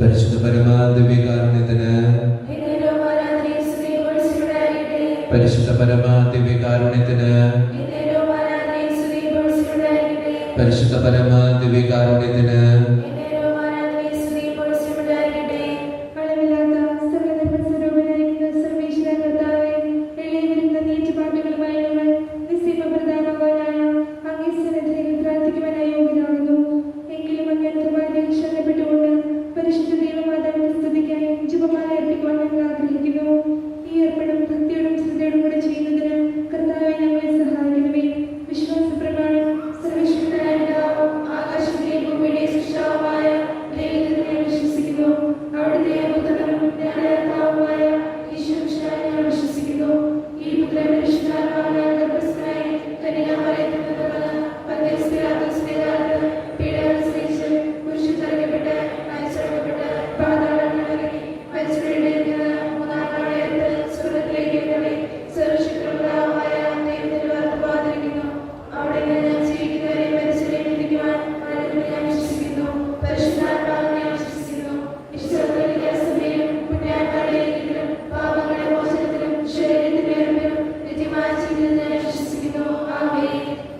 പരിശുദ്ധ പരമാദിവ്യകാരുണ്യത്തിന്, പരിശുദ്ധ പരമാദിവ്യകാരുണ്യത്തിന്, പരിശുദ്ധ പരമാദിവ്യകാരുണ്യത്തിന്.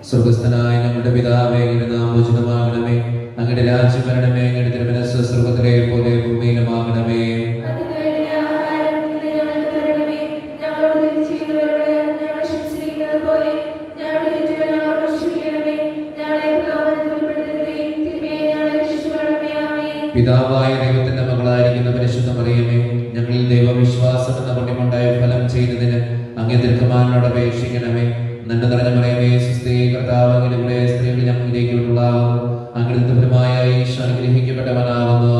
സ്വർഗസ്ഥനായ ഞങ്ങളുടെ പിതാവേ, അങ്ങയുടെ നാമം പൂജിതമാകണമേ. അങ്ങയുടെ രാജ്യം വരണമേ. അങ്ങയുടെ തിരുമനസ്സ് സ്വർഗ്ഗത്തിലെ പോലെ ഭൂമിയിലുമാകണമേ. പിതാവായ ദൈവത്തിന്റെ മകളായിരിക്കുന്ന പരിശുദ്ധ മറിയമേ, ഞങ്ങളിൽ ദൈവവിശ്വാസം എന്ന പുണ്യമുണ്ടായ ഫലം ചെയ്യുന്നതിന് അങ്ങേ തിരുക്കുമാരനോട് അപേക്ഷിക്കണമേ. നന്മ നിറഞ്ഞ മറിയമേ, സ്വസ്തി, കർത്താവ് അങ്ങയുടെ കൂടെ സ്ത്രീകളിൽ അനുഗ്രഹിക്കപ്പെട്ടവളാകുന്നു. അങ്ങയുടെ ഫലമായ ഈശോ അനുഗ്രഹിക്കപ്പെട്ടവനാകുന്നു.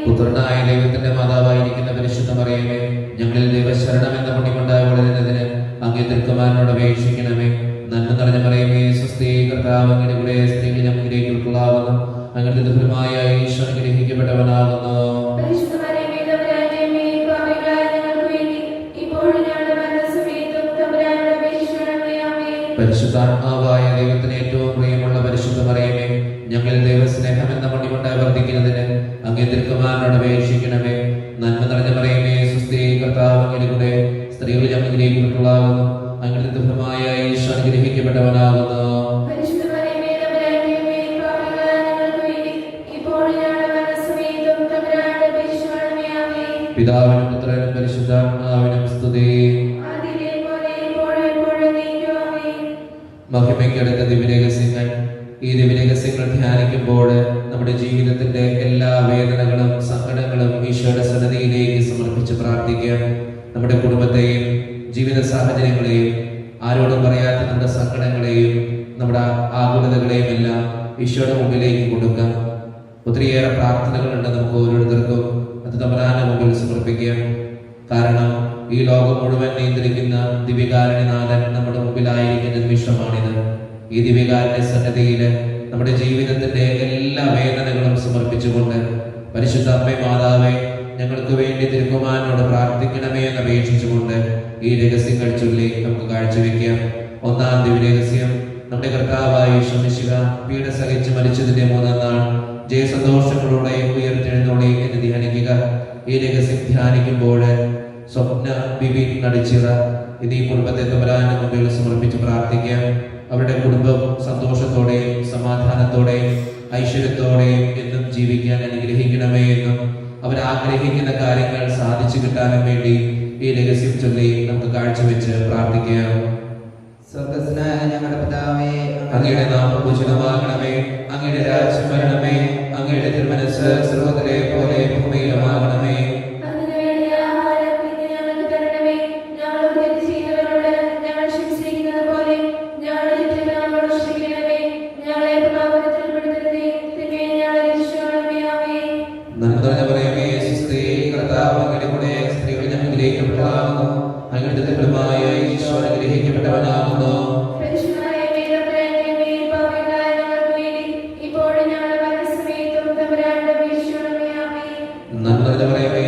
പുത്രനായ ദൈവത്തിന്റെ മാതാവായിരിക്കുന്ന പരിശുദ്ധ മറിയമേ, ഞങ്ങളിൽ ദൈവശരണം എന്ന പുണ്യമുണ്ടായ വളരുന്നതിന് അങ്ങേ തിരുക്കുമാരനോട് അപേക്ഷിക്കണമേ. നന്മ നിറഞ്ഞ മറിയമേ, സ്വസ്തി, കർത്താവ് അങ്ങയുടെ കൂടെ സ്ത്രീകളിൽ അനുഗ്രഹിക്കപ്പെട്ടവളാകുന്നു. അങ്ങയുടെ ഫലമായ ഈശോ അനുഗ്രഹിക്കപ്പെട്ടവനാകുന്നു. പരിശുദ്ധാത്മാവായ ദൈവത്തിന് ഏറ്റവും പ്രിയമുള്ള പരിശുദ്ധ മറിയമേ, ഞങ്ങൾ ദൈവസ്നേഹം എന്ന മണികൊണ്ടായി വർദ്ധിക്കുന്നതിന് അങ്ങേ തിരുക്കുമാരനോട് അപേക്ഷിക്കണമേ. നന്മ നിറഞ്ഞ മറിയമേ, സ്വസ്തി, കർത്താവ് അങ്ങയുടെ കൂടെ സ്ത്രീകളിൽ അനുഗ്രഹിക്കപ്പെട്ടവളാകുന്നു. അങ്ങയുടെ ഫലമായ ഈശോ അനുഗ്രഹിക്കപ്പെട്ടവനാകുന്നു. പിതാവിനും പുത്രനും പരിശുദ്ധാത്മാവിനും സ്തുതി. മഹിമയ്ക്കടുത്ത ദിവ്യരഹസ്യങ്ങൾ. ഈ ദിവ്യരഹസ്യങ്ങൾ ധ്യാനിക്കുമ്പോൾ നമ്മുടെ ജീവിതത്തിന്റെ എല്ലാ വേദനകളും സങ്കടങ്ങളും ഈശോയുടെ സന്നിധിയിലേക്ക് സമർപ്പിച്ച് പ്രാർത്ഥിക്കാം. നമ്മുടെ കുടുംബത്തെയും ജീവിത സാഹചര്യങ്ങളെയും ആരോടും പറയാത്ത നമ്മുടെ സങ്കടങ്ങളെയും നമ്മുടെ ആകുലതകളെയും എല്ലാം ഈശോയുടെ മുമ്പിലേക്ക് കൊടുക്കാം. ഒത്തിരിയേറെ പ്രാർത്ഥനകളുണ്ട് നമുക്ക് ഓരോരുത്തർക്കും. അത് തമ്പുരാന്റെ മുമ്പിൽ സമർപ്പിക്കാം. കാരണം ഈ ലോകം മുഴുവൻ നിയന്ത്രിക്കുന്ന ദിവ്യകാരുണ്യനാഥൻ നമ്മുടെ മുമ്പിലായിരിക്കുന്ന നിമിഷമാണിത്. ഈ ദിവ്യകാരുണ്യ സന്നിധിയിൽ നമ്മുടെ ജീവിതത്തിന്റെ എല്ലാ വേദനകളും സമർപ്പിച്ചുകൊണ്ട് പരിശുദ്ധ അമ്മേ മാതാവേ, ഞങ്ങൾക്ക് വേണ്ടി തിരുക്കുമാരനോട് പ്രാർത്ഥിക്കണമേ എന്ന് അപേക്ഷിച്ചുകൊണ്ട് ഈ രഹസ്യങ്ങൾ ചൊല്ലി നമുക്ക് കാഴ്ചവെക്കാം. ഒന്നാം ദിവ്യരഹസ്യം. നമ്മുടെ കർത്താവായ യേശു മിശിഹ പീഡ സഹിച്ച് മരിച്ചതിന്റെ 3-ാം നാൾ ജയസന്തോഷങ്ങളോടെ ഉയർത്തെഴുന്നള്ളി എന്ന് ധ്യാനിക്കുക. ഈ രഹസ്യം ധ്യാനിക്കുമ്പോൾ സ്വപ്ന, വിവിൻ, നടിച്ചിറ എന്നീ കുടുംബത്തെ തമ്പുരാന്റെ മുമ്പിൽ സമർപ്പിച്ച് പ്രാർത്ഥിക്കാം. അവരുടെ കുടുംബം സന്തോഷത്തോടെയും സമാധാനത്തോടെയും ഐശ്വര്യത്തോടെയും എന്നും ജീവിക്കാൻ അനുഗ്രഹിക്കണമേ എന്നും അവരാഗ്രഹിക്കുന്ന കാര്യങ്ങൾ സാധിച്ചു കിട്ടാനും വേണ്ടി ഈ രഹസ്യം ചൊല്ലി നമുക്ക് കാഴ്ചവെച്ച് പ്രാർത്ഥിക്കാം. സ്വർഗ്ഗസ്ഥനായ ഞങ്ങളുടെ പിതാവേ, അങ്ങയുടെ നാമം പൂജിതമാകണമേ. അങ്ങയുടെ രാജ്യം വരണമേ. അങ്ങയുടെ തിരുമനസ്സ് സ്വർഗ്ഗത്തിലെ പോലെ ഭൂമിയിലുമാകണമേ. നന്മ നിറഞ്ഞ മറിയമേ,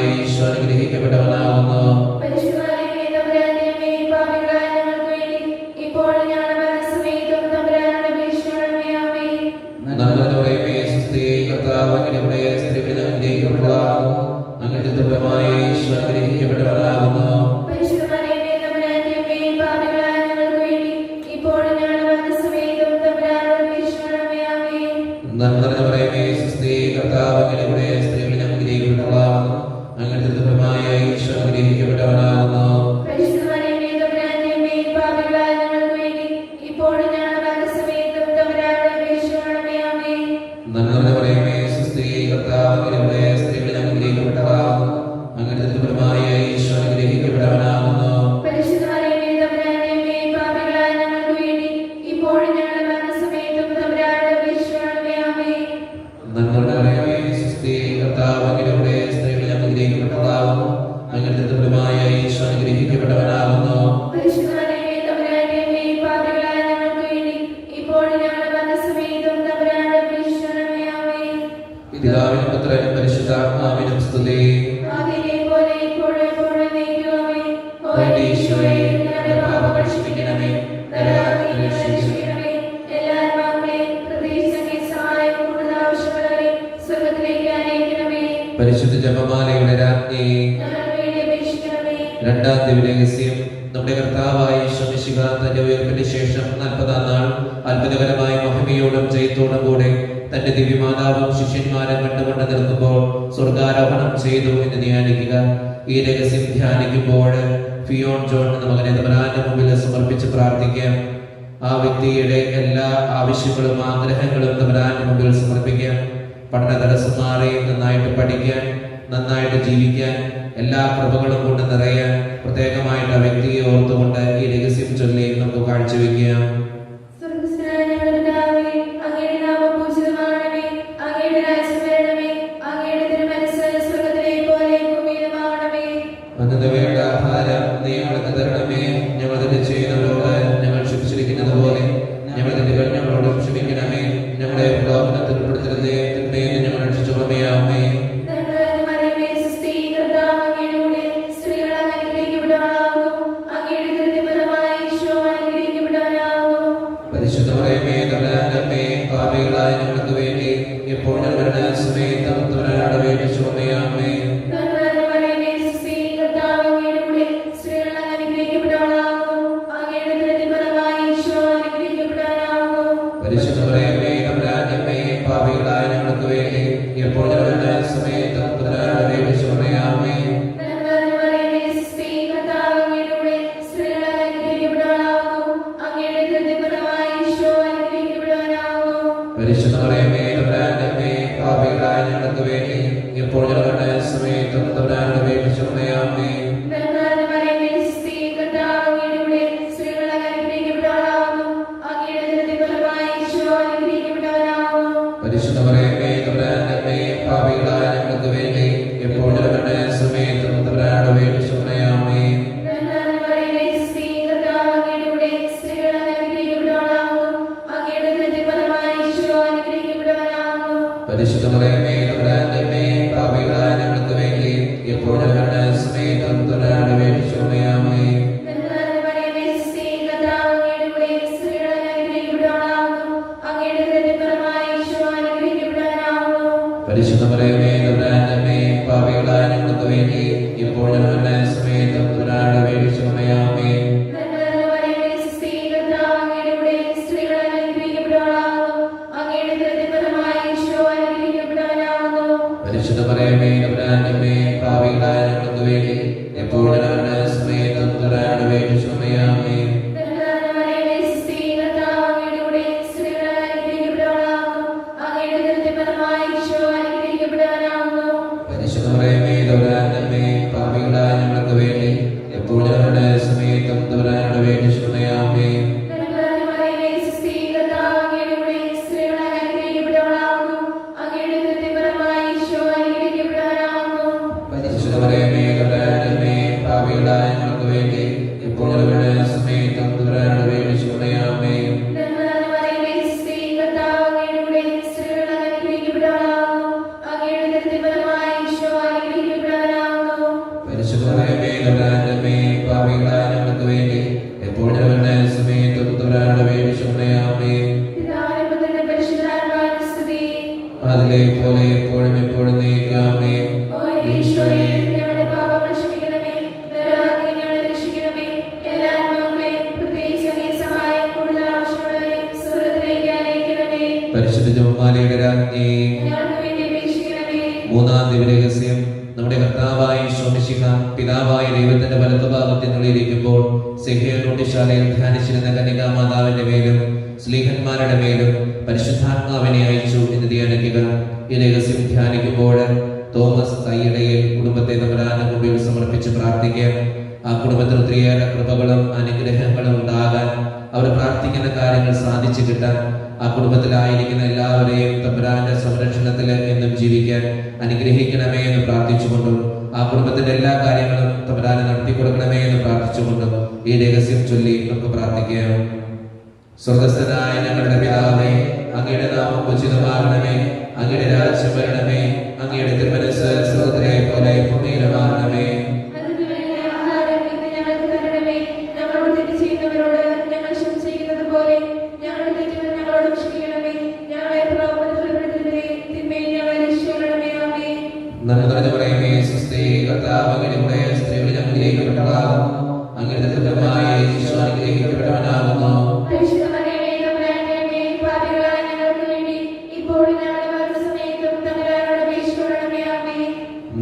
ഈശോ അനുഗ്രഹിക്കപ്പെട്ടവനാകുന്നു. നന്മ നിറയുമേ സ്വസ്തി, കർത്താവ് അങ്ങയുടെ കൂടെ സ്ത്രീകളിൽ അനുഗ്രഹിക്കപ്പെട്ടവളാകുന്നു. അങ്ങയുടെ ദുർബലമായ ഈശോ അനുഗ്രഹിക്കപ്പെട്ടവനാകുന്നു. നന്മ നിറയുമേ സ്വസ്തി, കർത്താവ് അങ്ങയുടെ കൂടെ സ്ത്രീകളിൽ അനുഗ്രഹിക്കപ്പെട്ടവളാകുന്നു. അങ്ങയുടെ ദുർബലമായ ഈശോ അനുഗ്രഹിക്കപ്പെട്ടവനാകുന്നു. നന്മ നിറയുമേ സ്വസ്തി, കർത്താവ് അങ്ങയുടെ കൂടെ സ്ത്രീകളിൽ അനുഗ്രഹിക്കപ്പെട്ടവളാകുന്നു. അങ്ങയുടെ ദുർബലമായ ഈശോ അനുഗ്രഹിക്കപ്പെട്ടവനാകുന്നു. നന്മ നിറയുമേ സ്വസ്തി, കർത്താവ് അങ്ങയുടെ കൂടെ സ്ത്രീകളിൽ അനുഗ്രഹിക്കപ്പെട്ടവളാകുന്നു. അങ്ങയുടെ ദുർബലമായ ഈശോ അനുഗ്രഹിക്കപ്പെട്ടവനാകുന്നു. പിതാവിനും പുത്രനും പരിശുദ്ധാത്മാവിനും സ്തുതി. ഈശോയെ, ഞങ്ങളുടെ പാപങ്ങൾ ക്ഷമിക്കണമേ. പരിശുദ്ധ ജപമാലയുടെ രാജ്ഞി. രണ്ടാം ദിവ്യരഹസ്യം. നമ്മുടെ കർത്താവായ ഈശോ മിശിഹ തന്റെ ഉയർപ്പിന് ശേഷം 40-ാം നാൾ അത്ഭുതകരമായ മഹിമയോടും ജയത്തോടും കൂടെ തന്റെ ദിവ്യമാതാവും ശിഷ്യന്മാരും കണ്ടുകൊണ്ട് നിൽക്കുമ്പോൾ സ്വർഗാരോഹണം ചെയ്തു എന്ന് ധ്യാനിക്കുക. ഈ രഹസ്യം ധ്യാനിക്കുമ്പോൾ ഫിയോൺ ജോൺ എന്ന മകനെ തമ്പുരാന്റെ മുമ്പിൽ സമർപ്പിച്ച് പ്രാർത്ഥിക്കാം. ആ വ്യക്തിയുടെ എല്ലാ ആവശ്യങ്ങളും ആഗ്രഹങ്ങളും തമ്പുരാന്റെ മുമ്പിൽ സമർപ്പിക്കാം. പഠന തടസ്സം മാറി നന്നായിട്ട് പഠിക്കാൻ, നന്നായിട്ട് ജീവിക്കാൻ, എല്ലാ കൃപകളും കൊണ്ട് നിറയാൻ പ്രത്യേകമായിട്ട് ആ വ്യക്തിയെ ഓർത്തുകൊണ്ട് ഈ രഹസ്യം ചൊല്ലി നമുക്ക് കാഴ്ചവെക്കാം. അന്നത്തെ വേണ്ട ആഹാരം നീ ഞങ്ങൾക്ക് തരണമേ. ഞങ്ങൾ തന്നെ ചെയ്യുന്നവരോട് ഞങ്ങൾ ക്ഷമിച്ചിരിക്കുന്നത് പോലെ ഞങ്ങൾ തെറ്റുകൾ ഞങ്ങളോട് ക്ഷമിക്കണമേ. ഞങ്ങളെ പ്രലോഭനത്തിൽ ഉൾപ്പെടുത്തരുതേ, തിന്മയിൽ നിന്ന് ഞങ്ങൾ രക്ഷിച്ചുകൊള്ളണമേ. പരിശുദ്ധ മറിയമേ, തമ്പുരാന്റമ്മേ, പാപികളായ ഞങ്ങൾക്ക് വേണ്ടി ഇപ്പോൾ ഞങ്ങളുടെ സമയത്തും തമ്പുരാനോട് അപേക്ഷിച്ചുകൊള്ളണമേ. പരിശുദ്ധ മറിയമേ, തമ്പുരാന്റമ്മേ, പാപികളായ ഞങ്ങൾക്ക് വേണ്ടി ഇപ്പോൾ ഞങ്ങളുടെ സമയത്തും തമ്പുരാനോട് അപേക്ഷിച്ചുകൊള്ളണമേ. പരിശുദ്ധ മറിയമേ, തമ്പുരാന്റമ്മേ, പാപികളായ ഞങ്ങൾക്ക് വേണ്ടി ഇപ്പോൾ ഞങ്ങളുടെ സമയത്തും തമ്പുരാനോട് അപേക്ഷിച്ചുകൊള്ളണമേ. പരിശുദ്ധ മറിയമേ, തമ്പുരാന്റമ്മേ, പാപികളായ ഞങ്ങൾക്ക് വേണ്ടി ഇപ്പോൾ ഞങ്ങളുടെ സമയത്തും തമ്പുരാനോട് അപേക്ഷിച്ചുകൊള്ളണമേ. പരിശുദ്ധ മറിയമേ, തമ്പുരാന്റമ്മേ, പാപികളായ ഞങ്ങൾക്ക് വേണ്ടി ഇപ്പോൾ ഞങ്ങളുടെ സമയത്തും തമ്പുരാനോട് അപേക്ഷിച്ചുകൊള്ളണമേ. പരിശുദ്ധ മറിയമേ, തമ്പുരാന്റമ്മേ, പാപികളായ ഞങ്ങൾക്ക് വേണ്ടി ഇപ്പോൾ ഞങ്ങളുടെ സമയത്തും തമ്പുരാനോട് അപേക്ഷിച്ചുകൊള്ളണമേ. പരിശുദ്ധ മറിയമേ, തമ്പുരാന്റമ്മേ, പാപികളായ ഞങ്ങൾക്ക് വേണ്ടി ഇപ്പോൾ ഞങ്ങളുടെ സമയത്തും തമ്പുരാനോട് അപേക്ഷിച്ചുകൊള്ളണമേ. പരിശുദ്ധ മറിയമേ, തമ്പുരാന്റമ്മേ, പാപികളായ ഞങ്ങൾക്ക് വേണ്ടി ഇപ്പോൾ ഞങ്ങളുടെ സമയത്തും തമ്പുരാനോട് അപേക്ഷിച്ചുകൊള്ളണമേ. പരിശുദ്ധ മറിയമേ, തമ്പുരാന്റമ്മേ, പാപികളായ ഞങ്ങൾക്ക് വേണ്ടി ഇപ്പോൾ ഞങ്ങളുടെ സമയത്തും തമ്പുരാനോട് അപേക്ഷിച്ചുകൊള്ളണമേ. കർത്താവായ ശോമിശിഹ പിതാവായ ദൈവത്തിന്റെ വലത്തുഭാഗത്തിനുള്ളിരിക്കുമ്പോൾ സെഹ്യോനോട്ടിശാലയിൽ ധ്യാനിച്ചിരുന്ന കന്യകാമാതാവിന്റെ മേലും സ്ലീഹന്മാരുടെ മേലും പരിശുദ്ധാത്മാവിനെ അയച്ചു എന്ന് ധ്യാനിക്കുക. ഈ രഹസ്യം ധ്യാനിക്കുമ്പോൾ തോമസ് കൈയിടയിൽ കുടുംബത്തെ തമ്പുരാന്റെ മുമ്പിൽ സമർപ്പിച്ച് പ്രാർത്ഥിക്കാം. ആ കുടുംബത്തിൽ ഒത്തിരിയേറെ കൃപകളും അനുഗ്രഹങ്ങളും ഉണ്ടാകാൻ, അവർ പ്രാർത്ഥിക്കുന്ന കാര്യങ്ങൾ സാധിച്ചു കിട്ടാൻ, ആ കുടുംബത്തിലായിരിക്കുന്ന എല്ലാവരെയും തമ്പുരാന്റെ സംരക്ഷണത്തിൽ എന്നും ജീവിക്കാൻ അനുഗ്രഹിക്കണമേ എന്ന് പ്രാർത്ഥിച്ചുകൊണ്ടും ആ കുടുംബത്തിന്റെ എല്ലാ കാര്യങ്ങളും തമ്പുരാനെ നടത്തി കൊടുക്കണമേ എന്ന് പ്രാർത്ഥിച്ചുകൊണ്ടും ഈ രഹസ്യം ചൊല്ലി നമുക്ക് പ്രാർത്ഥിക്കാം. സ്വർഗ്ഗസ്ഥനായ ഞങ്ങളുടെ പിതാവേ, അങ്ങയുടെ നാമം ഉചിതമാകണമേ, അങ്ങയുടെ രാജ്യം വരണമേ, അങ്ങയുടെ തിരുമനസ്സ് സ്വർഗ്ഗത്തിലെ പോലെ ഭൂമിയിലുമാകണമേ. നന്മ നിറഞ്ഞ മറിയമേ, സ്വസ്തി, കർത്താവ് അങ്ങയുടെ കൂടെ സ്ത്രീകളിൽ അനുഗ്രഹിക്കപ്പെട്ടവളാകുന്നു. അങ്ങയുടെ ദുരിതമായ ഈശോ അനുഗ്രഹിക്കപ്പെട്ടവനാകുന്നു.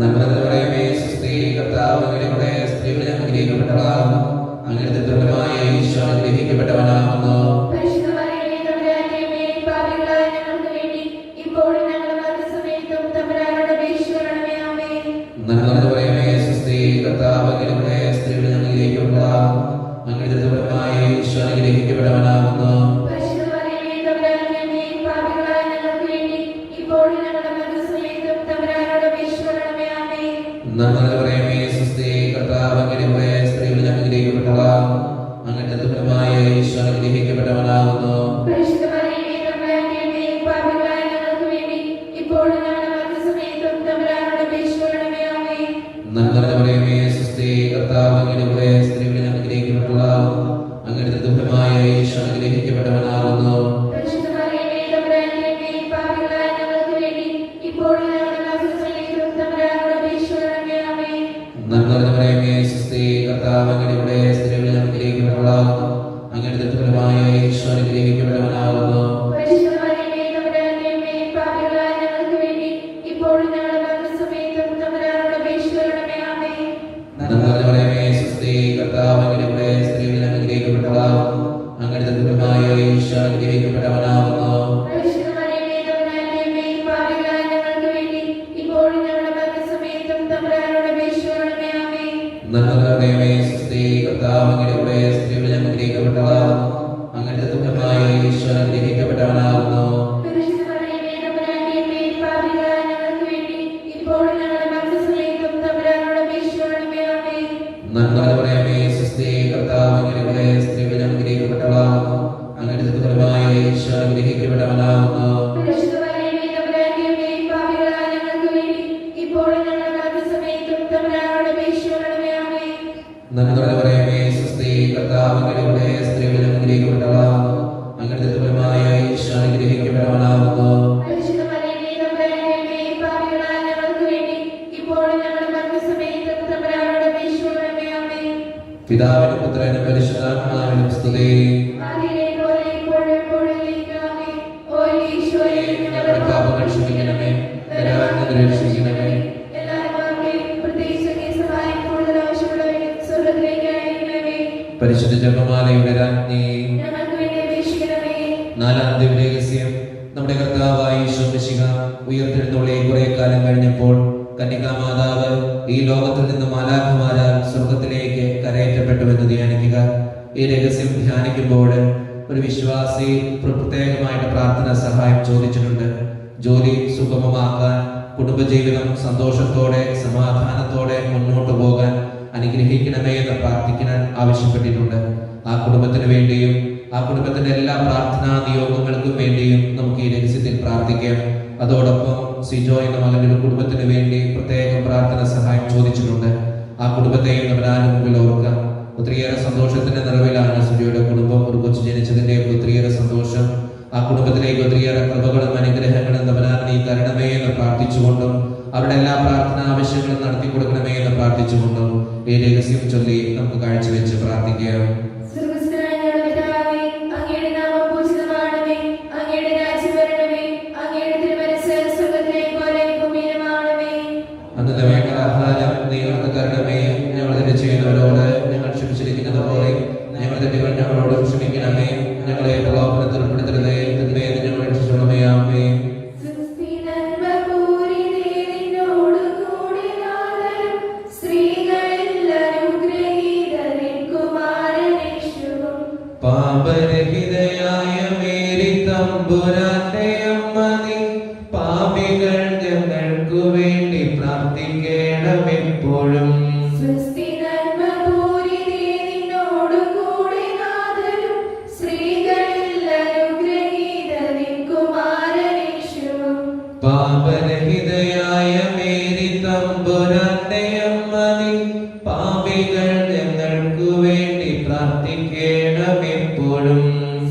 നന്മ നിറഞ്ഞ മറിയമേ, സ്വസ്തി, കർത്താവ് അങ്ങയുടെ കൂടെ സ്ത്രീകളിൽ അനുഗ്രഹിക്കപ്പെട്ടവളാകുന്നു. അങ്ങയുടെ ദുരിതമായ ഈശോ അനുഗ്രഹിക്കപ്പെട്ടവനാകുന്നു. നന്മ നിറഞ്ഞ മറിയമേ, സ്വസ്തി, കർത്താവ് അങ്ങയുടെ കൂടെ സ്ത്രീകളിൽ അനുഗ്രഹിക്കപ്പെട്ടവളാകുന്നു. അങ്ങയുടെ ദുരിതമായ ഈശോ അനുഗ്രഹിക്കപ്പെട്ടവനാകുന്നു. നന്മ നിറഞ്ഞ മറിയമേ, സ്വസ്തി, കർത്താവ് അങ്ങയുടെ കൂടെ സ്ത്രീകളിൽ അനുഗ്രഹിക്കപ്പെട്ടവളാകുന്നു. അങ്ങയുടെ ദുരിതമായ ഈശോ അനുഗ്രഹിക്കപ്പെട്ടവനാകുന്നു. നന്മ നിറഞ്ഞ മറിയമേ, സ്വസ്തി, കർത്താവ് അങ്ങയുടെ കൂടെ സ്ത്രീകളിൽ അനുഗ്രഹിക്കപ്പെട്ടവളാകുന്നു. അങ്ങയുടെ ദുരിതമായ ഈശോ അനുഗ്രഹിക്കപ്പെട്ടവനാകുന്നു. നന്മ നിറഞ്ഞ മറിയമേ, സ്വസ്തി, കർത്താവ് അങ്ങയുടെ കൂടെ സ്ത്രീകളിൽ അനുഗ്രഹിക്കപ്പെട്ടവളാകുന്നു. അങ്ങയുടെ ദുരിതമായ ഈശോ അനുഗ്രഹിക്കപ്പെട്ടവനാകുന്നു. നന്മ നിറഞ്ഞ മറിയമേ, സ്വസ്തി, കർത്താവ് അങ്ങയുടെ കൂടെ സ്ത്രീകളിൽ അനുഗ്രഹിക്കപ്പെട്ടവളാകുന്നു. അങ്ങയുടെ ദുരിതമായ ഈശോ അനുഗ്രഹിക്കപ്പെട്ടവനാകുന്നു. നന്മ നിറഞ്ഞ മറിയമേ, സ്വസ്തി, കർത്താവ് അങ്ങയുടെ കൂടെ സ്ത്രീകളിൽ അനുഗ്രഹിക്കപ്പെട്ടവളാകുന്നു. അങ്ങയുടെ ദുരിതമായ ഈശോ അനുഗ്രഹിക്കപ്പെട്ടവനാകുന്നു. നന്മ നിറഞ്ഞ മറിയമേ, സ്വസ്തി, കർത്താവ് അങ്ങയുടെ കൂടെ സ്ത്രീകളിൽ അനുഗ്രഹിക്കപ്പെട്ടവളാകുന്നു. അങ്ങയുടെ ദുരിതമായ ഈശോ അനുഗ്രഹിക്കപ്പെട്ടവനാകുന്നു. നന്മ നിറഞ്ഞ മറിയമേ, സ്വസ്തി, കർത്താവ് അങ്ങയുടെ കൂടെ സ്ത്രീകളിൽ അനുഗ്രഹിക്കപ്പെട്ടവളാകുന്നു. അങ്ങയുടെ ദുരിതമായ ഈശോ അനുഗ്രഹിക്കപ്പെട്ടവനാകുന്നു. പിതാവിനും പുത്രനും പരിശുദ്ധാത്മാവിനും സ്തുതി. ഞങ്ങളുടെ പാപങ്ങൾ ക്ഷമിക്കണമേ, നരകാഗ്നിയിൽ നിന്ന് രക്ഷിക്കണമേ. പരിശുദ്ധ ജപമാലയുടെ രാജ്ഞി. നാലാം ദിവ്യരഹസ്യം. നമ്മുടെ കർത്താവായ ഈശോ മിശിഹ ഉയർത്തെഴുന്നള്ളി കുറെ കാലം കഴിഞ്ഞപ്പോൾ കന്യകാമാതാവ് ഈ ലോകത്തിൽ നിന്ന് മാലാഖമാരാൽ സ്വർഗത്തിലേക്ക് കരയറ്റപ്പെട്ടുവെന്ന് ധ്യാനിക്കുക. ഈ രഹസ്യം ധ്യാനിക്കുമ്പോൾ ഒരു വിശ്വാസി പ്രത്യേകമായിട്ട് പ്രാർത്ഥന സഹായം ചോദിച്ചിട്ടുണ്ട്. ജോലി സുഗമമാക്കാൻ, കുടുംബജീവിതം സന്തോഷത്തോടെ സമാധാനത്തോടെ മുന്നോട്ട് പോകാൻ അനുഗ്രഹിക്കണമേ എന്ന് പ്രാർത്ഥിക്കാൻ ആവശ്യപ്പെട്ടിട്ടുണ്ട്. ആ കുടുംബത്തിന് വേണ്ടിയും ആ കുടുംബത്തിന്റെ എല്ലാ പ്രാർത്ഥനാ നിയോഗങ്ങൾക്കും വേണ്ടിയും നമുക്ക് ഈ രഹസ്യത്തിൽ പ്രാർത്ഥിക്കാം. അതോടൊപ്പം സിജോ എന്ന മകന്റെ കുടുംബത്തിന് വേണ്ടി പ്രത്യേകം പ്രാർത്ഥന സഹായം ചോദിച്ചിട്ടുണ്ട്. ആ കുടുംബത്തെയും തമ്പുരാന്റെ മുമ്പിൽ ഓർക്കാം. ഒത്തിരിയേറെ സന്തോഷത്തിന്റെ നിറവിലാണ് സിജോയുടെ കുടുംബം. ഒരു കൊച്ചു ജനിച്ചതിന്റെ ഒത്തിരിയേറെ സന്തോഷം. ആ കുടുംബത്തിലേക്ക് ഒത്തിരിയേറെ കൃപകളും അനുഗ്രഹങ്ങളും തമ്പുരാൻ നീ തരണമേ എന്ന് പ്രാർത്ഥിച്ചുകൊണ്ടും അവരുടെ എല്ലാ പ്രാർത്ഥന ആവശ്യങ്ങളും നടത്തി കൊടുക്കണമേ എന്ന് പ്രാർത്ഥിച്ചുകൊണ്ടും ഈ രഹസ്യം ചൊല്ലി നമുക്ക് കാഴ്ചവെച്ച് പ്രാർത്ഥിക്കാം. അന്നത്തെ വേണ്ട ആഹാരം പാപരഹിതയായ മേരി തമ്പുരാന്റെ അമ്മ നീ പാപികൾ ഞങ്ങൾക്കു വേണ്ടി പ്രാർത്ഥിക്കണമെപ്പോഴും. സ്വസ്തി നന്മപൂരിതേ നിന്നോടുകൂടെ നാഥനും സ്ത്രീകളിൽ അനുഗ്രഹീത നിൻ കുമാരനേശുവും. പാപരഹിതയായ മേരി തമ്പുരാന്റെ അമ്മ നീ പാപികൾ ഞങ്ങൾക്കു വേണ്ടി പ്രാർത്ഥിക്കണമെപ്പോഴും.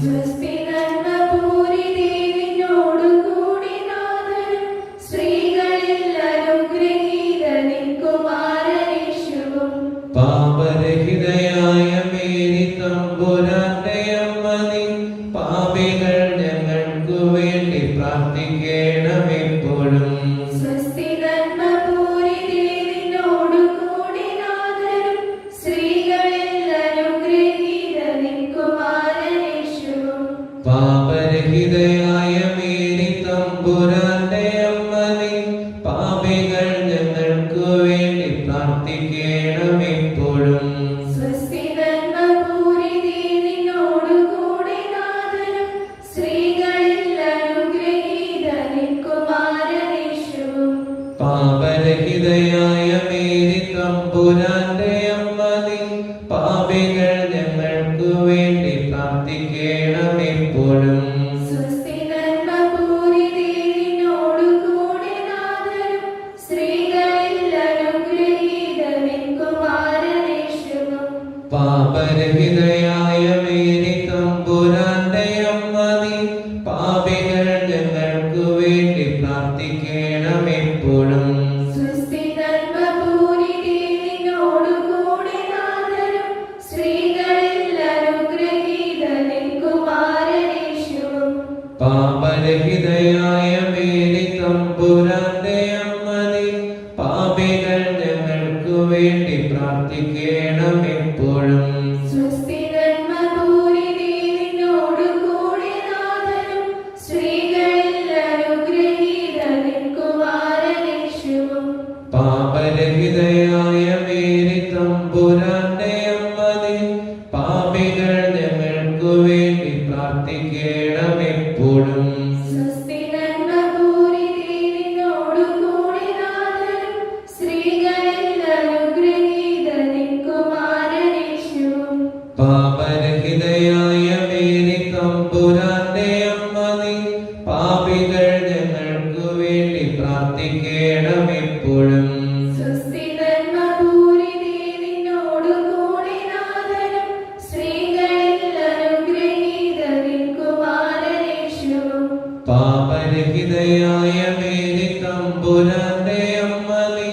സ്വസ്തി നന്മപൂരിതേ നിന്നോടുകൂടെ നാഥനും സ്ത്രീകളിൽ അനുഗ്രഹീത നിൻ കുമാരനേശുവും. പാപരഹിതയായ മേരി തമ്പുരാന്റെ അമ്മ നീ പാപികൾ ഞങ്ങൾക്കു വേണ്ടി പ്രാർത്ഥിക്കണമെപ്പോഴും. സ്വസ്തി നന്മപൂരിതേ നിന്നോടുകൂടെ നാഥനും സ്ത്രീകളിൽ അനുഗ്രഹീത നിൻ കുമാരനേശുവും. പാപരഹിതയായ മേരി തമ്പുരാന്റെ അമ്മ നീ പാപികൾ ഞങ്ങൾക്കു വേണ്ടി പ്രാർത്ഥിക്കണമെപ്പോഴും. സ്വസ്തി നന്മപൂരിതേ നിന്നോടുകൂടെ നാഥനും സ്ത്രീകളിൽ അനുഗ്രഹീത നിൻ കുമാരനേശുവും. പാപരഹിതയായ മേരി തമ്പുരാന്റെ അമ്മ നീ പാപികൾ ഞങ്ങൾക്കു വേണ്ടി പ്രാർത്ഥിക്കണമെപ്പോഴും. സ്വസ്തി നന്മപൂരിതേ നിന്നോടുകൂടെ നാഥനും സ്ത്രീകളിൽ അനുഗ്രഹീത നിൻ കുമാരനേശുവും. പാപരഹിതയായ മേരി തമ്പുരാന്റെ അമ്മ നീ പാപികൾ ഞങ്ങൾക്കു വേണ്ടി പ്രാർത്ഥിക്കണമെപ്പോഴും. സ്വസ്തി നന്മപൂരിതേ നിന്നോടുകൂടെ നാഥനും സ്ത്രീകളിൽ അനുഗ്രഹീത നിൻ കുമാരനേശുവും. പാപരഹിതയായ മേരി തമ്പുരാന്റെ അമ്മ നീ പാപികൾ ഞങ്ങൾക്കു വേണ്ടി പ്രാർത്ഥിക്കണമെപ്പോഴും. സ്വസ്തി നന്മപൂരിതേ നിന്നോടുകൂടെ നാഥനും സ്ത്രീകളിൽ അനുഗ്രഹീത നിൻ കുമാരനേശുവും. പാപരഹിതയായ മേരി തമ്പുരാന്റെ അമ്മ നീ പാപികൾ ഞങ്ങൾക്കു വേണ്ടി പ്രാർത്ഥിക്കണമെപ്പോഴും. സ്വസ്തി നന്മപൂരിതേ നിന്നോടുകൂടെ നാഥനും സ്ത്രീകളിൽ അനുഗ്രഹീത നിൻ കുമാരനേശുവും. പാപരഹിതയായ മേരി തമ്പുരാന്റെ അമ്മ നീ പാപികൾ ഞങ്ങൾക്കു വേണ്ടി പ്രാർത്ഥിക്കണമെപ്പോഴും. സ്വസ്തി നന്മപൂരിതേ നിന്നോടുകൂടെ നാഥനും സ്ത്രീകളിൽ അനുഗ്രഹീത നിൻ കുമാരനേശുവും. പാപരഹിതയായ മേരി തമ്പുരാന്റെ അമ്മ നീ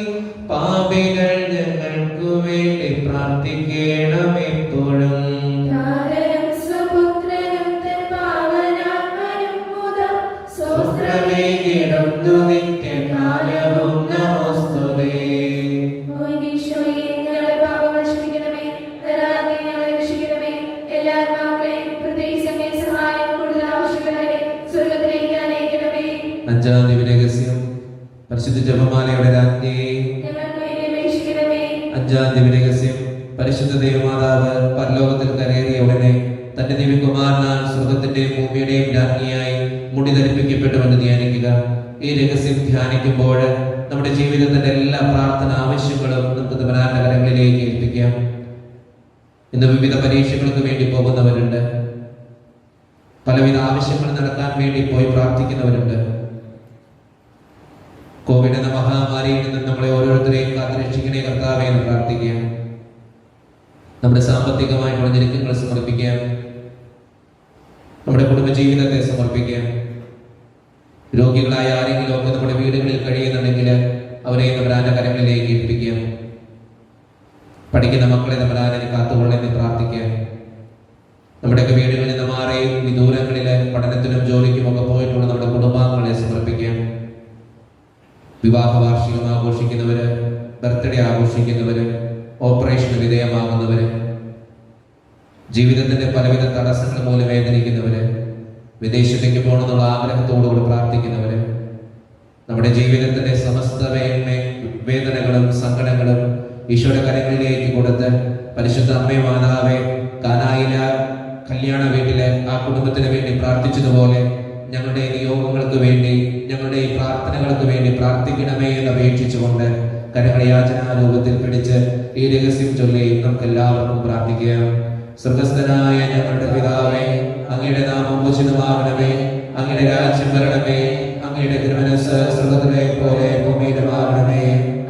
പാപികൾ ഞങ്ങൾക്കു വേണ്ടി പ്രാർത്ഥിക്കണമെപ്പോഴും. താരനും സ്വപുത്രനും തൻ പാവനാത്മനും മുതം സ്വസ്ത്രമേകിടുന്നു നിത്യകാലവും നമോസ്തുതേ. ഈശോയെ ഞങ്ങളുടെ പാപങ്ങൾ ക്ഷമിക്കണമേ, തരാതെ ഞങ്ങളെ രക്ഷിക്കണമേ. എല്ലാ ആത്മാക്കളെയും പ്രത്യേകിച്ച് അങ്ങേ സഹായം കൂടുതൽ ആവശ്യമുള്ളവരെ സ്വർഗ്ഗത്തിലേക്ക് അനയിക്കണമേ. അഞ്ചാം ദിവ്യരഹസ്യം പരിശുദ്ധ ജപമാലയുടെ രാജ്ഞിയെ. ഞങ്ങൾക്ക് വേണ്ടി അപേക്ഷിക്കണമേ. അഞ്ചാം ദിവ്യരഹസ്യം പരിശുദ്ധ ദൈവമാതാവ് പരലോകത്തിൽ കരയേറിയ ഉടനെ തന്റെ ദിവ്യകുമാരനാൽ സ്വർഗത്തിന്റെയും ഭൂമിയുടെയും രാജ്ഞിയായി മുടി ധരിപ്പിക്കപ്പെട്ടുവെന്ന് ധ്യാനിക്കുക. ഈ രഹസ്യം ധ്യാനിക്കുമ്പോൾ നമ്മുടെ ജീവിതത്തിന്റെ എല്ലാ പ്രാർത്ഥന ആവശ്യങ്ങളും നമുക്ക് തമ്പുരാന്റെ കരങ്ങളിലേക്ക് ഏൽപ്പിക്കാം. ഇന്ന് വിവിധ പരീക്ഷകൾക്ക് വേണ്ടി പോകുന്നവരുണ്ട്, പലവിധ ആവശ്യങ്ങൾ നടക്കാൻ വേണ്ടി പോയി പ്രാർത്ഥിക്കുന്നവരുണ്ട്. കോവിഡ് എന്ന മഹാമാരിയിൽ നിന്ന് നമ്മളെ ഓരോരുത്തരെയും കാത്തുരക്ഷിക്കണേ കർത്താവേ എന്ന് പ്രാർത്ഥിക്കാം. നമ്മുടെ സാമ്പത്തികമായിട്ടുള്ള ഞെരുക്കങ്ങൾ സമർപ്പിക്കാം, നമ്മുടെ കുടുംബജീവിതത്തെ സമർപ്പിക്കാം. രോഗികളായ ആരെങ്കിലും ഒക്കെ നമ്മുടെ വീടുകളിൽ കഴിയുന്നുണ്ടെങ്കിൽ അവരെ തമ്പുരാന്റെ കരങ്ങളിലേക്ക് ഏൽപ്പിക്കാം. പഠിക്കുന്ന മക്കളെ തമ്പുരാനെ കാത്തുകൊള്ളെന്ന് പ്രാർത്ഥിക്കാം. നമ്മുടെയൊക്കെ വീടുകളിൽ നിന്ന് മാറി വിദൂരങ്ങളിലെ പഠനത്തിനും ജോലിക്കും ഒക്കെ പോയിട്ടുള്ള നമ്മുടെ കുടുംബാംഗങ്ങളെ സമർപ്പിക്കാം. വിവാഹ വാർഷികം ആഘോഷിക്കുന്നവര്, ബർത്ത്ഡേ ആഘോഷിക്കുന്നവര്, ഓപ്പറേഷന് വിധേയമാകുന്നവര്, ജീവിതത്തിന്റെ പലവിധ തടസ്സങ്ങൾ മൂലം വേദനിക്കുന്നവര്, വിദേശത്തേക്ക് പോകണമെന്നുള്ള ആഗ്രഹത്തോടുകൂടി പ്രാർത്ഥിക്കുന്നവര്, നമ്മുടെ ജീവിതത്തിന്റെ സമസ്ത വേദനകളും സങ്കടങ്ങളും ഈശോയുടെ കരങ്ങളിലേക്ക് കൊടുത്ത് പരിശുദ്ധ അമ്മേ മാതാവേ, കാനായിലെ കല്യാണ വീട്ടിലെ ആ കുടുംബത്തിന് വേണ്ടി പ്രാർത്ഥിച്ചതുപോലെ ഞങ്ങളുടെ നിയോഗങ്ങൾക്ക് വേണ്ടി, ഞങ്ങളുടെ ഈ പ്രാർത്ഥനകൾക്ക് വേണ്ടി പ്രാർത്ഥിക്കണമേ എന്ന് അപേക്ഷിച്ചുകൊണ്ട് കരങ്ങളെ യാചനാരൂപത്തിൽ പിടിച്ച് ഈ രഹസ്യം ചൊല്ലി നമുക്ക് എല്ലാവർക്കും പ്രാർത്ഥിക്കാം. സ്വർഗസ്ഥനായ ഞങ്ങളുടെ പിതാവേ, അങ്ങയുടെ നാമം പൂജിതമാകണമേ, അങ്ങയുടെ രാജ്യം വരണമേ, അങ്ങയുടെ തിരുമനസ്സ് സ്വർഗത്തിലെ പോലെ ഭൂമിയിലുമാകണമേ.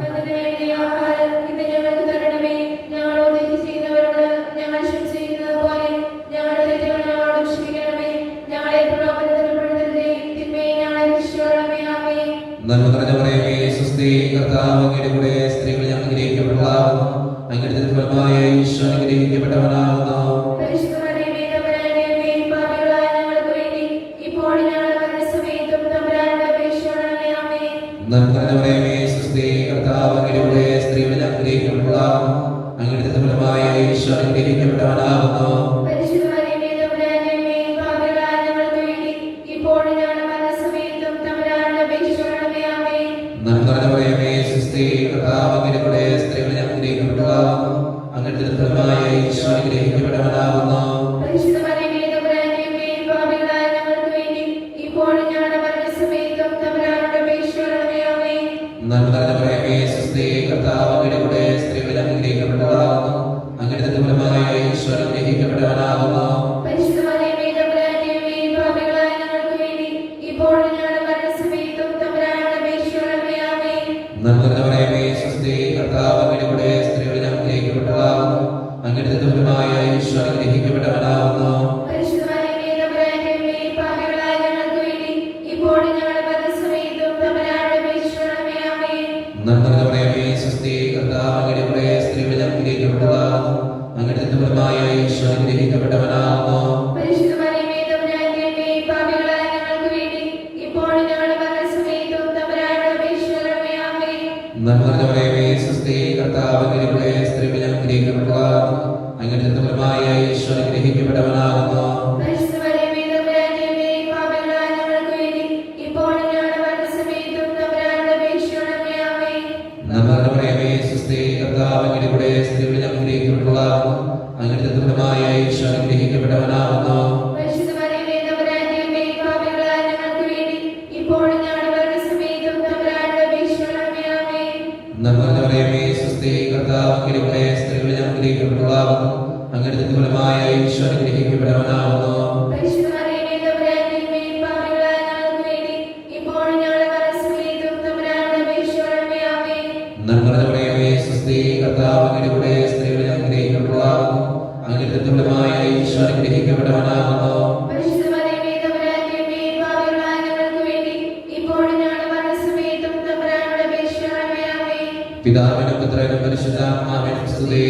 അതിനുവേണ്ടി ആഹാരം ഇന്ന് ഞങ്ങൾക്ക് തരണമേ. ഞങ്ങളോട് തെറ്റ് ചെയ്യുന്നവരോട് ഞങ്ങൾ ക്ഷമിച്ചിരിക്കുന്നത് പോലെ ഞങ്ങളുടെ തെറ്റുകൾ ഞങ്ങളോട് ക്ഷമിക്കണമേ. ഞങ്ങളെ പ്രലോഭനത്തിൽ ഉൾപ്പെടുത്തരുതേ, തിന്മയെ ഞങ്ങളെ രക്ഷിക്കണമേ. ആമേൻ. നന്മ നിറഞ്ഞ മറിയമേ, സ്വസ്തി, കർത്താവ് അങ്ങയുടെ കൂടെ സ്ത്രീകൾ അനുഗ്രഹിക്കപ്പെട്ടവളാകുന്നു, അങ്ങയുടെ ഫലമായ ഈശോ അനുഗ്രഹിക്കപ്പെട്ടവനാകുന്നു. പരിശുദ്ധ മറിയമേ, തമ്പുരാന്റെ അമ്മേ, പാപികളായ ഞങ്ങൾക്ക് വേണ്ടി ഇപ്പോഴും ഞങ്ങളുടെ മരണസമയത്തും തമ്പുരാനോട് അപേക്ഷിക്കണമേ. ആമേൻ. നന്മ നിറഞ്ഞ മറിയമേ, സ്വസ്തി, കർത്താവ് അങ്ങയുടെ കൂടെ സ്ത്രീകൾ അനുഗ്രഹിക്കപ്പെട്ടവളാകുന്നു, അങ്ങയുടെ ഫലമായ ഈശോ അനുഗ്രഹിക്കപ്പെട്ടവനാകുന്നു. പരിശുദ്ധ മറിയമേ, തമ്പുരാന്റെ അമ്മേ, പാപികളായ ഞങ്ങൾക്ക് വേണ്ടി ഇപ്പോഴും ഞങ്ങളുടെ മരണസമയത്തും തമ്പുരാനോട് അപേക്ഷിക്കണമേ. ആമേൻ. നന്മ നിറഞ്ഞ മറിയമേ, സ്വസ്തി, കർത്താവ് അങ്ങയുടെ കൂടെ സ്ത്രീകൾ അനുഗ്രഹിക്കപ്പെട്ടവളാകുന്നു, അങ്ങയുടെ ഫലമായ ഈശോ അനുഗ്രഹിക്കപ്പെട്ടവനാകുന്നു. പരിശുദ്ധ മറിയമേ, തമ്പുരാന്റെ അമ്മേ, പാപികളായ ഞങ്ങൾക്ക് വേണ്ടി ഇപ്പോഴും ഞങ്ങളുടെ മരണസമയത്തും തമ്പുരാനോട് അപേക്ഷിക്കണമേ. ആമേൻ. നന്മ നിറഞ്ഞ മറിയമേ, സ്വസ്തി, കർത്താവ് അങ്ങയുടെ കൂടെ സ്ത്രീകൾ അനുഗ്രഹിക്കപ്പെട്ടവളാകുന്നു, അങ്ങയുടെ ഫലമായ ഈശോ അനുഗ്രഹിക്കപ്പെട്ടവനാകുന്നു. പരിശുദ്ധ മറിയമേ, തമ്പുരാന്റെ അമ്മേ, പാപികളായ ഞങ്ങൾക്ക് വേണ്ടി ഇപ്പോഴും ഞങ്ങളുടെ മരണസമയത്തും തമ്പുരാനോട് അപേക്ഷിക്കണമേ. ആമേൻ. നന്മ നിറഞ്ഞ മറിയമേ, സ്വസ്തി, കർത്താവ് അങ്ങയുടെ കൂടെ സ്ത്രീകൾ അനുഗ്രഹിക്കപ്പെട്ടവളാകുന്നു, അങ്ങയുടെ ഫലമായ ഈശോ അനുഗ്രഹിക്കപ്പെട്ടവനാകുന്നു. പരിശുദ്ധ മറിയമേ, തമ്പുരാന്റെ അമ്മേ, പാപികളായ ഞങ്ങൾക്ക് വേണ്ടി ഇപ്പോഴും ഞങ്ങളുടെ മരണസമയത്തും തമ്പുരാനോട് അപേക്ഷിക്കണമേ. ആമേൻ. നന്മ നിറഞ്ഞ മറിയമേ, സ്വസ്തി, കർത്താവ് അങ്ങയുടെ കൂടെ സ്ത്രീകൾ അനുഗ്രഹിക്കപ്പെട്ടവളാകുന്നു, അങ്ങയുടെ ഫലമായ ഈശോ അനുഗ്രഹിക്കപ്പെട്ടവനാകുന്നു. പരിശുദ്ധ മറിയമേ, തമ്പുരാന്റെ അമ്മേ, പാപികളായ ഞങ്ങൾക്ക് വേണ്ടി ഇപ്പോഴും ഞങ്ങളുടെ മരണസമയത്തും തമ്പുരാനോട് അപേക്ഷിക്കണമേ. ആമേൻ. നന്മ നിറഞ്ഞ മറിയമേ, സ്വസ്തി, കർത്താവ് അങ്ങയുടെ കൂടെ സ്ത്രീകൾ അനുഗ്രഹിക്കപ്പെട്ടവളാകുന്നു, അങ്ങയുടെ ഫലമായ ഈശോ അനുഗ്രഹിക്കപ്പെട്ടവനാകുന്നു. പരിശുദ്ധ മറിയമേ, തമ്പുരാന്റെ അമ്മേ, പാപികളായ ഞങ്ങൾക്ക് വേണ്ടി ഇപ്പോഴും ഞങ്ങളുടെ മരണസമയത്തും തമ്പുരാനോട് അപേക്ഷിക്കണമേ. ആമേൻ. നന്മ നിറഞ്ഞ മറിയമേ, സ്വസ്തി, കർത്താവ് അങ്ങയുടെ കൂടെ സ്ത്രീകൾ അനുഗ്രഹിക്കപ്പെട്ടവളാകുന്നു, അങ്ങയുടെ ഫലമായ ഈശോ അനുഗ്രഹിക്കപ്പെട്ടവനാകുന്നു. പരിശുദ്ധ മറിയമേ, തമ്പുരാന്റെ അമ്മേ, പാപികളായ ഞങ്ങൾക്ക് വേണ്ടി ഇപ്പോഴും ഞങ്ങളുടെ മരണസമയത്തും തമ്പുരാനോട് അപേക്ഷിക്കണമേ. ആമേൻ. നന്മ നിറഞ്ഞ മറിയമേ, സ്വസ്തി, കർത്താവ് അങ്ങയുടെ കൂടെ സ്ത്രീകൾ അനുഗ്രഹിക്കപ്പെട്ടവളാകുന്നു, അങ്ങയുടെ ഫലമായ ഈശോ അനുഗ്രഹിക്കപ്പെട്ടവനാകുന്നു. പരിശുദ്ധ മറിയമേ, തമ്പുരാന്റെ അമ്മേ, പാപികളായ ഞങ്ങൾക്ക് വേണ്ടി ഇപ്പോഴും ഞങ്ങളുടെ മരണസമയത്തും തമ്പുരാനോട് അപേക്ഷിക്കണമേ. ആമേൻ. നന്മ നിറഞ്ഞ മറിയമേ, സ്വസ്തി, കർത്താവ് അങ്ങയുടെ കൂടെ സ്ത്രീകൾ അനുഗ്രഹിക്കപ്പെട്ടവളാകുന്നു, അങ്ങയുടെ ഫലമായ ഈശോ അനുഗ്രഹിക്കപ്പെട്ടവനാകുന്നു. പരിശുദ്ധ മറിയമേ, തമ്പുരാന്റെ അമ്മേ, പാപികളായ ഞങ്ങൾക്ക് വേണ്ടി ഇപ്പോഴും ഞങ്ങളുടെ മരണസമയത്തും തമ്പുരാനോട് അപേക്ഷിക്കണമേ. ആമേൻ. പിതാവിനും പുത്രനും പരിശുദ്ധാത്മാവിനും സ്തുതി.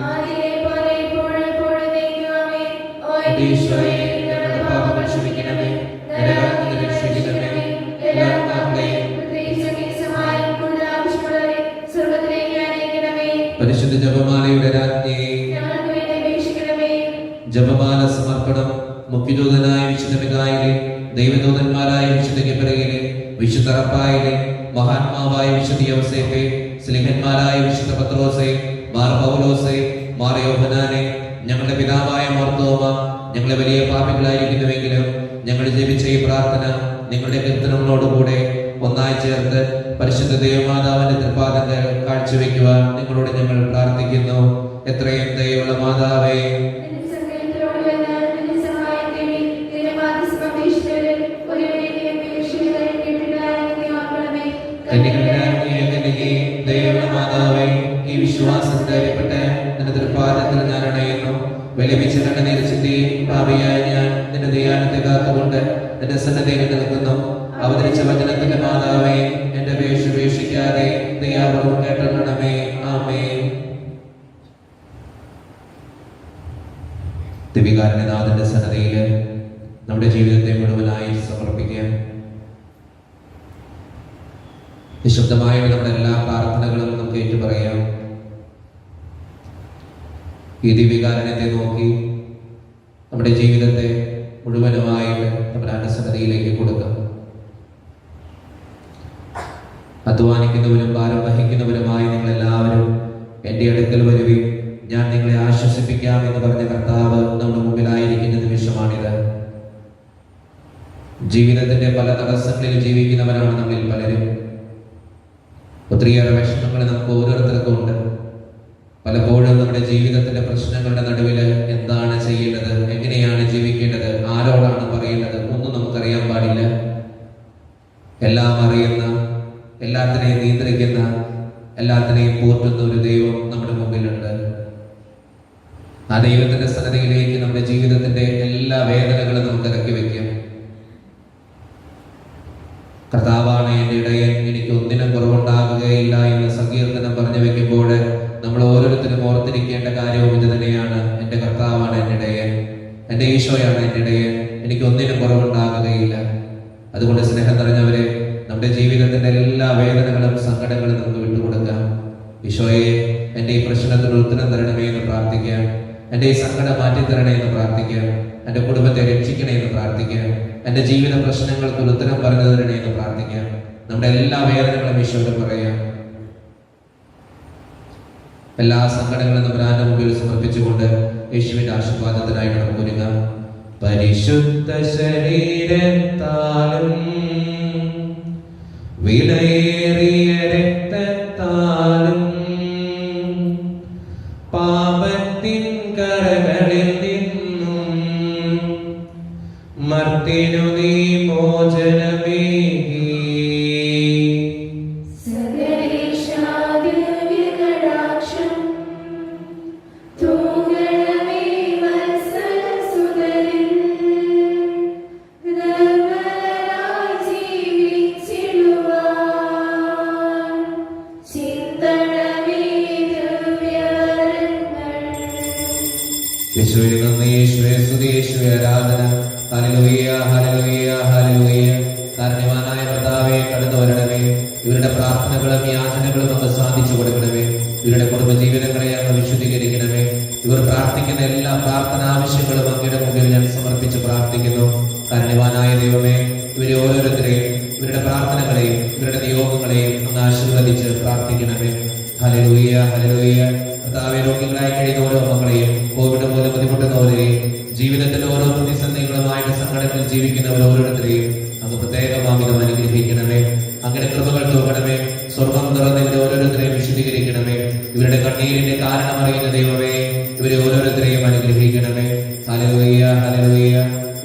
ആദിയിലെ പോലെ ഇപ്പോഴും എപ്പോഴും എന്നേക്കും. ആമേൻ. ഓ ഈശോയെ, ഞങ്ങളുടെ പാപങ്ങൾ ക്ഷമിക്കണമേ, നരകത്തിൽ നിന്ന് രക്ഷിക്കണമേ, എല്ലാ ആത്മാക്കളെയും പ്രത്യേകിച്ച് അങ്ങേ സഹായം കൂടുതൽ ആവശ്യമുള്ളവരെ സ്വർഗ്ഗത്തിലേക്ക് അയക്കണമേ. പരിശുദ്ധ ജപമാലയുടെ രാജ്ഞി, ഞങ്ങൾക്ക് വേണ്ടി അപേക്ഷിക്കണമേ. ജപമാല സമർപ്പണം. മുഖ്യദൂതനായ വിശുദ്ധ മിഖായേലേ, ദൈവദൂതന്മാരായ വിശുദ്ധ ഗബ്രിയേലേ, വിശുദ്ധ റഫായേലേ, മഹാത്മാവായ വിശുദ്ധ യോസേഫേ, സ്ലിഹന്മാരായ വിശുദ്ധ പത്രോസേ, മാർ പൗലോസേ, മാർ യോഹന്നാനേ, ഞങ്ങളുടെ പിതാവായ മാർത്തോമ, ഞങ്ങളെ വലിയ പാപികളായിരിക്കുന്നുവെങ്കിലും ഞങ്ങൾ ജപിച്ച ഈ പ്രാർത്ഥന നിങ്ങളുടെ കീർത്തനങ്ങളോടുകൂടെ ഒന്നായി ചേർത്ത് പരിശുദ്ധ ദേവമാതാവിന്റെ തൃപ്പാദങ്ങൾ കാഴ്ചവെക്കുവാൻ നിങ്ങളോട് ഞങ്ങൾ പ്രാർത്ഥിക്കുന്നു. എത്രയും ദയയുള്ള മാതാവേ, നിന്റെ സങ്കേതത്തിലോട് വന്ന് നിന്റെ സഹായം തേടി നിന്റെ മാധ്യസ്ഥം അപേക്ഷിച്ചവരിൽ ഒരുവനെയും അപേക്ഷിക്കുന്നവരെ കേട്ടിട്ടില്ലായെന്ന് നീ ഓർക്കണമേ. ദയയുള്ള മാതാവേ, ഈ വിശ്വാസം ധൈര്യപ്പെട്ട് നിന്റെ തൃപ്പാദത്തിൽ ഞാൻ അണയുന്നു. വിലപിച്ച് കണ്ണുനീർ ചിന്തി പാപിയായ ഞാൻ നിന്റെ ദയാനത്തെ കാത്തുകൊണ്ട് നിന്റെ സന്നദ്ധയിൽ നിൽക്കുന്നു. അവതരിച്ച വചനത്തിന്റെ മാതാവേ, എന്റെ അപേക്ഷ ഉപേക്ഷിക്കാതെ ദയാപൂർവ്വം കേട്ടണമേ. ആമേൻ. ദിവികാരുണ്യനാഥന്റെ സന്നദ്ധയിൽ നമ്മുടെ ജീവിതത്തെ മുഴുവനായി സമർപ്പിക്കാം. നിശബ്ദമായ നമ്മുടെ എല്ലാ പ്രാർത്ഥനകളും നമുക്ക് ഏറ്റുപറയാം. ഈ ദിവികാരുണ്യത്തെ നോക്കി നമ്മുടെ ജീവിതത്തെ മുഴുവനുമായിട്ട് നമ്മുടെ സന്നദ്ധയിലേക്ക് കൊടുക്കാം. അധ്വാനിക്കുന്നവരും ഭാരം വഹിക്കുന്നവരുമായി നിങ്ങളെല്ലാവരും എൻ്റെ അടുക്കൽ വരുകയും ഞാൻ നിങ്ങളെ ആശ്വസിപ്പിക്കാം എന്ന് പറഞ്ഞ കർത്താവ് നമ്മുടെ മുമ്പിലായിരിക്കുന്ന നിമിഷമാണിത്. ജീവിതത്തിന്റെ പല തടസ്സങ്ങളിൽ ജീവിക്കുന്നവരാണ് നമ്മിൽ പലരും. ഒത്തിരിയേറെ വിഷമങ്ങൾ നമുക്ക് ഓരോരുത്തർക്കും ഉണ്ട്. പലപ്പോഴും നമ്മുടെ ജീവിതത്തിന്റെ പ്രശ്നങ്ങളുടെ നടുവിൽ എന്താണ് ചെയ്യേണ്ടത്, എങ്ങനെയാണ് ജീവിക്കേണ്ടത്, ആരോടാണ് പറയേണ്ടത് ഒന്നും നമുക്കറിയാൻ പാടില്ല. എല്ലാം അറിയുന്ന, എല്ലാത്തിനെയും നിയന്ത്രിക്കുന്ന, എല്ലാത്തിനെയും പോറ്റുന്ന ഒരു ദൈവം നമ്മുടെ മുമ്പിലുണ്ട്. ആ ദൈവത്തിന്റെ സന്നിധിയിലേക്ക് നമ്മുടെ ജീവിതത്തിന്റെ എല്ലാ വേദനകളും നമുക്ക് ഇറക്കി വെക്കാം. കർത്താവാണ് എൻ്റെ ഇടയൻ, എനിക്ക് ഒന്നിനും കുറവുണ്ടാകുകയില്ല എന്ന് സങ്കീർത്തനം പറഞ്ഞു വെക്കുമ്പോൾ നമ്മൾ ഓരോരുത്തരും ഓർത്തിരിക്കേണ്ട കാര്യവും ഇത് തന്നെയാണ്. എൻ്റെ കർത്താവാണ് എൻ്റെ ഇടയൻ, എൻ്റെ ഈശോയാണ് എൻ്റെ ഇടയൻ, എനിക്ക് ഒന്നിനും കുറവുണ്ടാകുകയില്ല. അതുകൊണ്ട് സ്നേഹം നിറഞ്ഞവരെ, നമ്മുടെ ജീവിതത്തിന്റെ എല്ലാ വേദനകളും സങ്കടങ്ങളും നമുക്ക് വിട്ടുകൊടുക്കാം. ഈശോയെ, എൻ്റെ ഈ പ്രശ്നത്തിന് ഉത്തരം തരണമേ എന്ന് പ്രാർത്ഥിക്കാം. എൻ്റെ ഈ സങ്കടം മാറ്റിത്തരണേ എന്ന് പ്രാർത്ഥിക്കാം. എൻ്റെ കുടുംബത്തെ രക്ഷിക്കണേ എന്ന് പ്രാർത്ഥിക്കാം. എൻ്റെ ജീവിത പ്രശ്നങ്ങൾക്ക് ഒരു ഉത്തരം പറഞ്ഞു തരണേ എന്ന് പ്രാർത്ഥിക്കാം. നമ്മുടെ എല്ലാ വേദനകളും ഈശോയോട് പറയാം. എല്ലാ സങ്കടങ്ങളും നമ്മുടെ മുമ്പിൽ സമർപ്പിച്ചുകൊണ്ട് യേശുവിന്റെ ആശീർവാദത്തിനായി നമുക്ക് ഒരുങ്ങാം. പരിശുദ്ധ ശരീരത്താലും വിലയേറിയ രക്തത്താലും പാപത്തിൻ കരകളിൽ നിന്നും മർത്തിനു നീ മോചനമേകി. യേശുവേ നന്ദി, യേശുവേ സ്തുതി, യേശുവേ ആരാധന. Hallelujah, hallelujah, hallelujah. കാരുണ്യവാനായ കർത്താവേ, കടന്നു വരണമേ. ഇവരുടെ പ്രാർത്ഥനകളും യാചനകളും അങ്ങ് സാധിച്ചു കൊടുക്കണമേ. ഇവരുടെ കുടുംബജീവിതങ്ങളെ അങ്ങ് വിശുദ്ധീകരിക്കണമേ. ഇവർ പ്രാർത്ഥിക്കുന്ന എല്ലാ പ്രാർത്ഥന ആവശ്യങ്ങളും അങ്ങയുടെ മുമ്പിൽ ഞാൻ സമർപ്പിച്ച് പ്രാർത്ഥിക്കുന്നു. കാരുണ്യവാനായ ദൈവമേ, ഇവരെ ഓരോരുത്തരെയും, ഇവരുടെ പ്രാർത്ഥനകളെയും ഇവരുടെ നിയോഗങ്ങളെയും അങ്ങ് ആശീർവദിച്ച് പ്രാർത്ഥിക്കണമേ. Hallelujah, hallelujah. കർത്താവേ, രോഗികളായി കഴിയുന്ന ഓരോ മക്കളെയും, കോവിഡ് മൂലം ബുദ്ധിമുട്ടുന്നവരെയും, ജീവിതത്തിന്റെ ഓരോ പ്രതിസന്ധികളുമായിട്ട് സങ്കടങ്ങളിൽ ജീവിക്കുന്നവർ ഓരോരുത്തരെയും അങ്ങ് പ്രത്യേകമാവിധം അനുഗ്രഹിക്കണമേ. അങ്ങനെ കൃപകൾ തൂക്കണമേ. സ്വർഗം തുറന്ന് ഇവരെ ഓരോരുത്തരെയും വിശുദ്ധീകരിക്കണമേ. ഇവരുടെ കണ്ണീരിന്റെ കാരണം അറിയുന്ന ദൈവമേ, ഇവരെ ഓരോരുത്തരെയും അനുഗ്രഹിക്കണമേ. Hallelujah, hallelujah.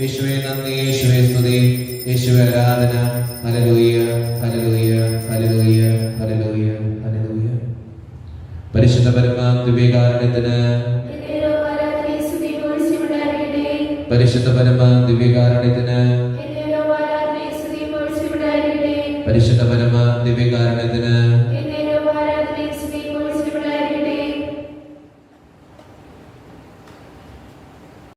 യേശുവേ നന്ദി, യേശുവേ സ്തുതി, യേശുവേ ആരാധന. Hallelujah, hallelujah, hallelujah, hallelujah, hallelujah. പരിശുദ്ധ പരമാം ദിവ്യകാരുണ്യത്തിന്, പരിശുദ്ധ പരമാം ദിവ്യകാരുണ്യത്തിന്, പരിശുദ്ധ പരമാം ദിവ്യകാരുണ്യത്തിന്.